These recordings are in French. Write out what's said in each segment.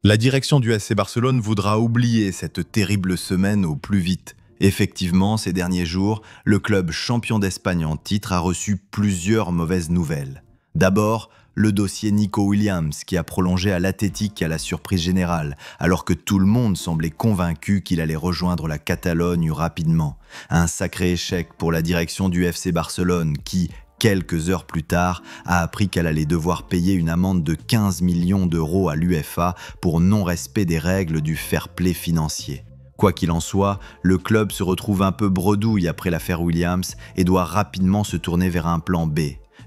La direction du FC Barcelone voudra oublier cette terrible semaine au plus vite. Effectivement, ces derniers jours, le club champion d'Espagne en titre a reçu plusieurs mauvaises nouvelles. D'abord, le dossier Nico Williams qui a prolongé à l'Athletic à la surprise générale, alors que tout le monde semblait convaincu qu'il allait rejoindre la Catalogne rapidement. Un sacré échec pour la direction du FC Barcelone qui, quelques heures plus tard, a appris qu'elle allait devoir payer une amende de 15 millions d'euros à l'UEFA pour non-respect des règles du fair play financier. Quoi qu'il en soit, le club se retrouve un peu bredouille après l'affaire Williams et doit rapidement se tourner vers un plan B.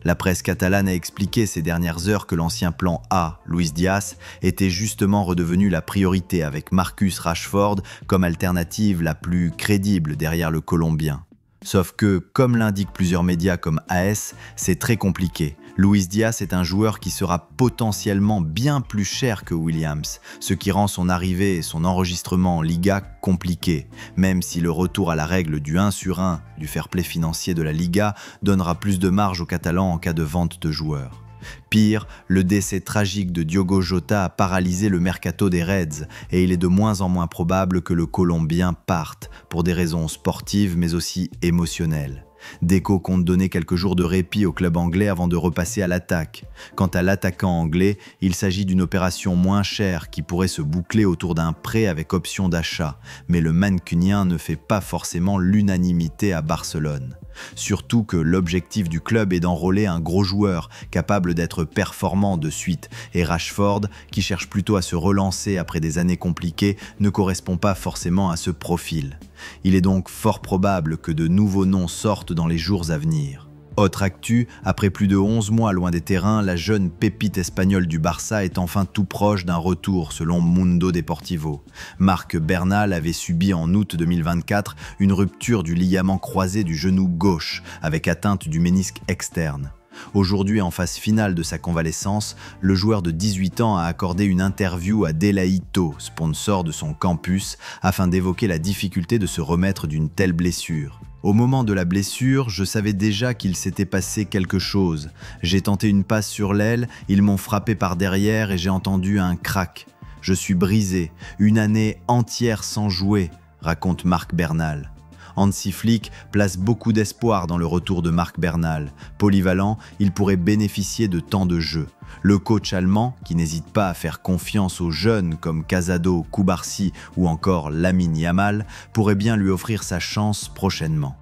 La presse catalane a expliqué ces dernières heures que l'ancien plan A, Luis Diaz, était justement redevenu la priorité avec Marcus Rashford comme alternative la plus crédible derrière le Colombien. Sauf que, comme l'indiquent plusieurs médias comme AS, c'est très compliqué. Luis Diaz est un joueur qui sera potentiellement bien plus cher que Williams, ce qui rend son arrivée et son enregistrement en Liga compliqué, même si le retour à la règle du 1 sur 1 du fair play financier de la Liga donnera plus de marge aux Catalans en cas de vente de joueurs. Pire, le décès tragique de Diogo Jota a paralysé le mercato des Reds et il est de moins en moins probable que le Colombien parte, pour des raisons sportives mais aussi émotionnelles. Deco compte donner quelques jours de répit au club anglais avant de repasser à l'attaque. Quant à l'attaquant anglais, il s'agit d'une opération moins chère qui pourrait se boucler autour d'un prêt avec option d'achat, mais le Mancunien ne fait pas forcément l'unanimité à Barcelone. Surtout que l'objectif du club est d'enrôler un gros joueur capable d'être performant de suite, et Rashford, qui cherche plutôt à se relancer après des années compliquées, ne correspond pas forcément à ce profil. Il est donc fort probable que de nouveaux noms sortent dans les jours à venir. Autre actu, après plus de 11 mois loin des terrains, la jeune pépite espagnole du Barça est enfin tout proche d'un retour selon Mundo Deportivo. Marc Bernal avait subi en août 2024 une rupture du ligament croisé du genou gauche avec atteinte du ménisque externe. Aujourd'hui, en phase finale de sa convalescence, le joueur de 18 ans a accordé une interview à Delaito, sponsor de son campus, afin d'évoquer la difficulté de se remettre d'une telle blessure. Au moment de la blessure, je savais déjà qu'il s'était passé quelque chose. J'ai tenté une passe sur l'aile, ils m'ont frappé par derrière et j'ai entendu un crack. Je suis brisé, une année entière sans jouer, raconte Marc Bernal. Hansi Flick place beaucoup d'espoir dans le retour de Marc Bernal. Polyvalent, il pourrait bénéficier de temps de jeu. Le coach allemand, qui n'hésite pas à faire confiance aux jeunes comme Casado, Cubarsí ou encore Lamine Yamal, pourrait bien lui offrir sa chance prochainement.